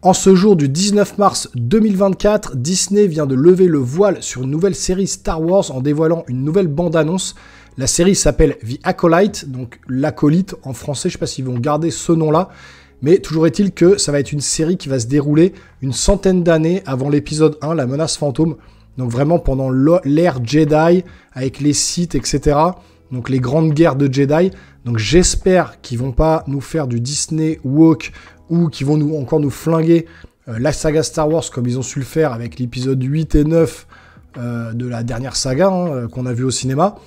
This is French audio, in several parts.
En ce jour du 19 mars 2024, Disney vient de lever le voile sur une nouvelle série Star Wars en dévoilant une nouvelle bande-annonce. La série s'appelle The Acolyte, donc l'acolyte en français, je ne sais pas s'ils vont garder ce nom-là, mais toujours est-il que ça va être une série qui va se dérouler une centaine d'années avant l'épisode 1, la menace fantôme, donc vraiment pendant l'ère Jedi, avec les Sith, etc., donc les grandes guerres de Jedi. Donc j'espère qu'ils vont pas nous faire du Disney woke ou qu'ils vont encore nous flinguer la saga Star Wars comme ils ont su le faire avec l'épisode 8 et 9 de la dernière saga qu'on a vu au cinéma.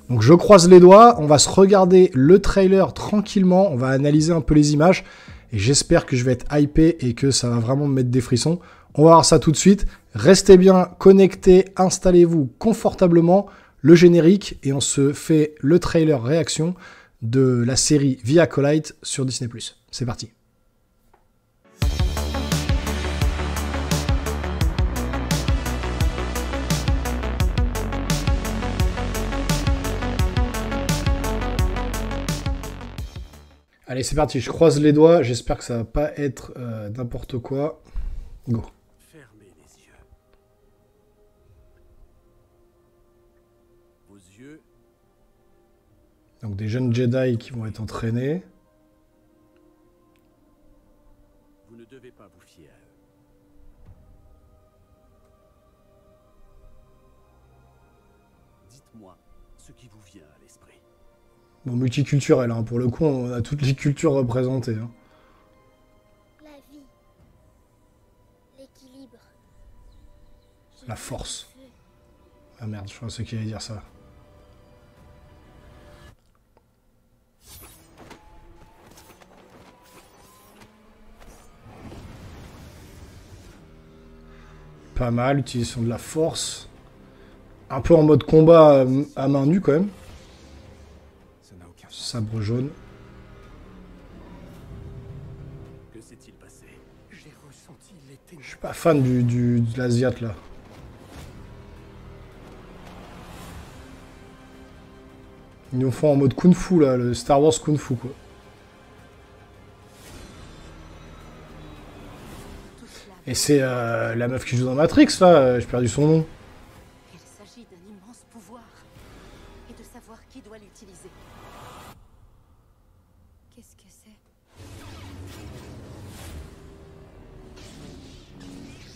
Donc je croise les doigts, on va se regarder le trailer tranquillement, on va analyser un peu les images et j'espère que je vais être hypé et que ça va vraiment me mettre des frissons. On va voir ça tout de suite. Restez bien connectés, installez-vous confortablement, le générique et on se fait le trailer réaction de la série The Acolyte sur Disney+. C'est parti. Allez, c'est parti, je croise les doigts, j'espère que ça va pas être n'importe quoi. Go. Fermez les yeux. Vos yeux. Donc des jeunes Jedi qui vont être entraînés. Vous ne devez pas vous fier à eux. Dites-moi ce qui vous vient à l'esprit. Bon, multiculturel, hein. Pour le coup, on a toutes les cultures représentées. Hein. La vie. L'équilibre. La force. Ah merde, je pensais qu'il allait dire ça. Pas mal, utilisation de la force. Un peu en mode combat à main nue quand même. Ça n'a aucun sens. Sabre jaune. Que s'est-il passé? J'ai ressenti les ténèbres. Je suis pas fan de l'Asiate là. Ils nous font en mode Kung Fu là, le Star Wars Kung Fu quoi. Et c'est la meuf qui joue dans Matrix là, j'ai perdu son nom. Il s'agit d'un immense pouvoir et de savoir qui doit l'utiliser. Qu'est-ce que c'est?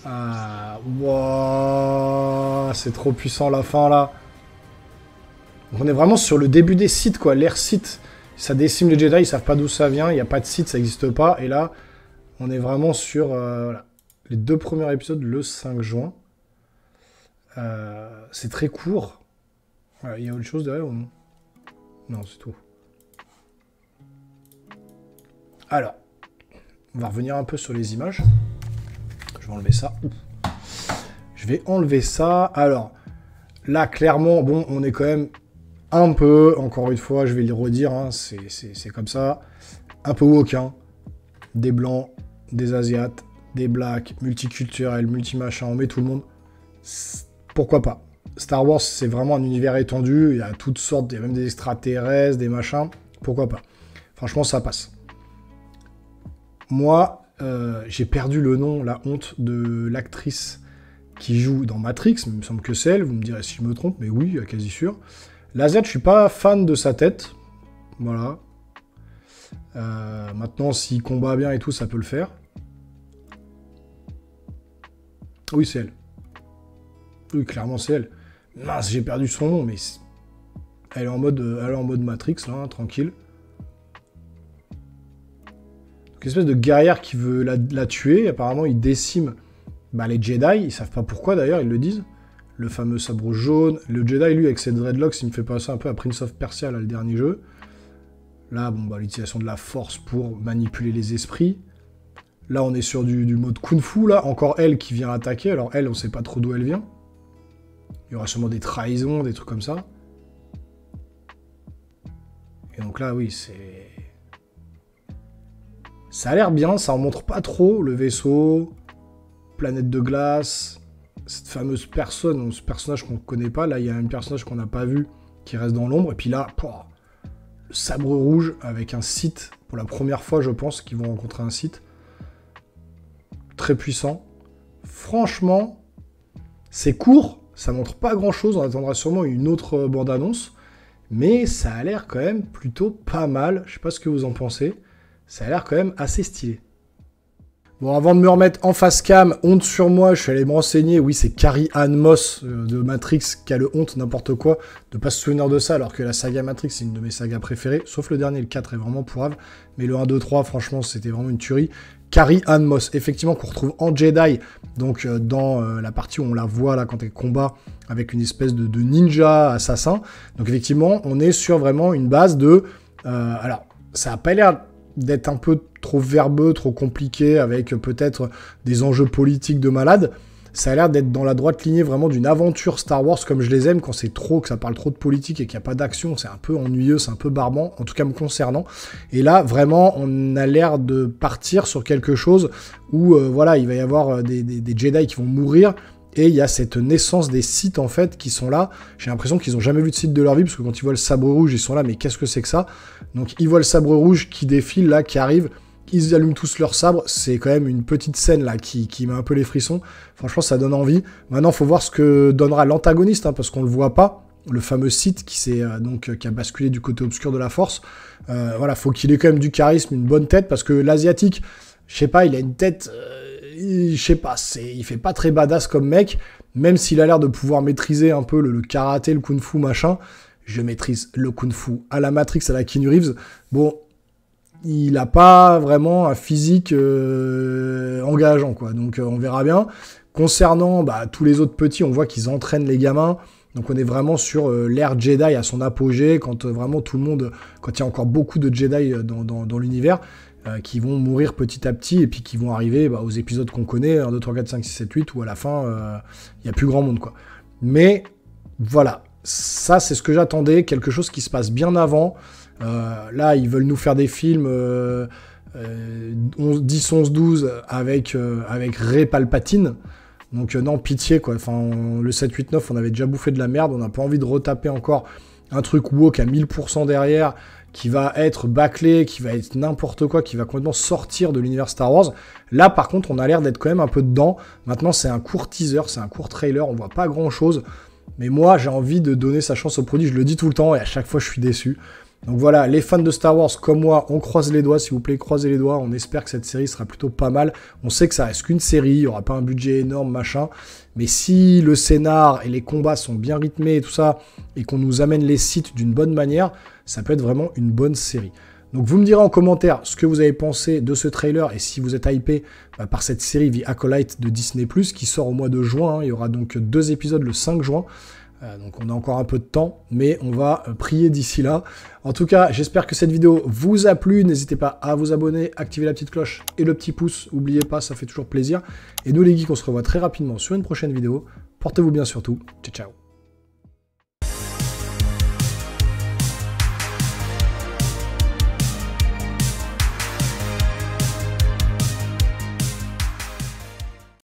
Ah, wow, c'est trop puissant la fin là. Donc on est vraiment sur le début des Sith quoi, l'ère Sith. Ça décime les Jedi, ils savent pas d'où ça vient, il n'y a pas de Sith, ça n'existe pas. Et là, on est vraiment sur voilà, les 2 premiers épisodes le 5 juin. C'est très court. Il y a autre chose derrière ou non? Non, c'est tout. Alors, on va revenir un peu sur les images. Je vais enlever ça. Je vais enlever ça. Alors, là, clairement, bon, on est quand même un peu, encore une fois, je vais le redire, hein, c'est comme ça, un peu woke, hein. Des blancs, des asiates, des blacks, multiculturels, multi-machin, on met tout le monde. Pourquoi pas? Star Wars, c'est vraiment un univers étendu, il y a toutes sortes, il y a même des extraterrestres, des machins, pourquoi pas? Franchement, ça passe. Moi, j'ai perdu le nom, la honte de l'actrice qui joue dans Matrix, il me semble que c'est elle, vous me direz si je me trompe, mais oui, quasi sûr. L'Asiate, je suis pas fan de sa tête, voilà. Maintenant, s'il combat bien et tout, ça peut le faire. Oui, c'est elle. Oui, clairement, c'est elle. Mince, j'ai perdu son nom, mais elle est en mode Matrix, là, hein, tranquille. Donc, une espèce de guerrière qui veut la tuer. Apparemment, il décime les Jedi. Ils savent pas pourquoi, d'ailleurs, ils le disent. Le fameux sabre jaune. Le Jedi, lui, avec ses dreadlocks, il me fait penser un peu à Prince of Persia, là, le dernier jeu. Là, bon, l'utilisation de la force pour manipuler les esprits. Là, on est sur du mode Kung Fu, là. Encore elle qui vient attaquer. Alors, elle, on sait pas trop d'où elle vient. Il y aura sûrement des trahisons, des trucs comme ça. Et donc là, oui, c'est... Ça a l'air bien, ça en montre pas trop. Le vaisseau, planète de glace... Cette fameuse personne, ce personnage qu'on ne connaît pas, là il y a un personnage qu'on n'a pas vu qui reste dans l'ombre, et puis là, le sabre rouge avec un Sith, pour la première fois je pense qu'ils vont rencontrer un Sith. très puissant. Franchement, c'est court, ça montre pas grand-chose, on attendra sûrement une autre bande-annonce, mais ça a l'air quand même plutôt pas mal, je sais pas ce que vous en pensez, ça a l'air quand même assez stylé. Bon, avant de me remettre en face cam, honte sur moi, je suis allé me renseigner. Oui, c'est Carrie-Anne Moss de Matrix qui a le honte, n'importe quoi, de pas se souvenir de ça, alors que la saga Matrix, c'est une de mes sagas préférées. Sauf le dernier, le 4 est vraiment pourrave. Mais le 1, 2, 3, franchement, c'était vraiment une tuerie. Carrie-Anne Moss, effectivement, qu'on retrouve en Jedi, donc dans la partie où on la voit là quand elle combat avec une espèce de ninja assassin. Donc effectivement, on est sur vraiment une base de... alors, ça a pas l'air d'être un peu trop verbeux, trop compliqué, avec peut-être des enjeux politiques de malade. Ça a l'air d'être dans la droite lignée vraiment d'une aventure Star Wars comme je les aime, quand c'est trop, que ça parle trop de politique et qu'il n'y a pas d'action, c'est un peu ennuyeux, c'est un peu barbant, en tout cas me concernant. Et là, vraiment, on a l'air de partir sur quelque chose où, voilà, il va y avoir des Jedi qui vont mourir, et il y a cette naissance des Sith, en fait, qui sont là. J'ai l'impression qu'ils n'ont jamais vu de Sith de leur vie, parce que quand ils voient le sabre rouge, ils sont là, mais qu'est-ce que c'est que ça? Donc, ils voient le sabre rouge qui défile, là, qui arrive. Ils allument tous leur sabre. C'est quand même une petite scène, là, qui met un peu les frissons. Franchement, ça donne envie. Maintenant, il faut voir ce que donnera l'antagoniste, hein, parce qu'on ne le voit pas. Le fameux Sith qui a basculé du côté obscur de la Force. Voilà, faut qu'il ait quand même du charisme, une bonne tête, parce que l'Asiatique, je sais pas, il a une tête... je sais pas, il fait pas très badass comme mec, même s'il a l'air de pouvoir maîtriser un peu le karaté, le kung-fu, machin. Je maîtrise le kung-fu à la Matrix, à la Keanu Reeves. Bon, il a pas vraiment un physique engageant, quoi. Donc on verra bien. Concernant tous les autres petits, on voit qu'ils entraînent les gamins. Donc on est vraiment sur l'ère Jedi à son apogée, quand vraiment tout le monde, quand il y a encore beaucoup de Jedi dans l'univers, qui vont mourir petit à petit et puis qui vont arriver aux épisodes qu'on connaît, 1, 2, 3, 4, 5, 6, 7, 8, où à la fin, il n'y a plus grand monde, quoi. Mais voilà, ça c'est ce que j'attendais, quelque chose qui se passe bien avant. Là, ils veulent nous faire des films 10, 11, 12 avec Rey Palpatine. Donc non, pitié, quoi. Enfin, le 7, 8, 9, on avait déjà bouffé de la merde, on n'a pas envie de retaper encore un truc woke à 1000% derrière, qui va être bâclé, qui va être n'importe quoi, qui va complètement sortir de l'univers Star Wars. Là, par contre, on a l'air d'être quand même un peu dedans. Maintenant, c'est un court teaser, c'est un court trailer, on voit pas grand-chose. Mais moi, j'ai envie de donner sa chance au produit, je le dis tout le temps, et à chaque fois, je suis déçu. Donc voilà, les fans de Star Wars comme moi, on croise les doigts, s'il vous plaît, croisez les doigts, on espère que cette série sera plutôt pas mal. On sait que ça reste qu'une série, il n'y aura pas un budget énorme, machin, mais si le scénar et les combats sont bien rythmés et tout ça, et qu'on nous amène les Sith d'une bonne manière, ça peut être vraiment une bonne série. Donc vous me direz en commentaire ce que vous avez pensé de ce trailer, et si vous êtes hypé par cette série The Acolyte de Disney+, qui sort au mois de juin, hein. Il y aura donc 2 épisodes le 5 juin, donc on a encore un peu de temps, mais on va prier d'ici là. En tout cas, j'espère que cette vidéo vous a plu. N'hésitez pas à vous abonner, activer la petite cloche et le petit pouce. N'oubliez pas, ça fait toujours plaisir. Et nous les geeks, on se revoit très rapidement sur une prochaine vidéo. Portez-vous bien surtout. Ciao, ciao.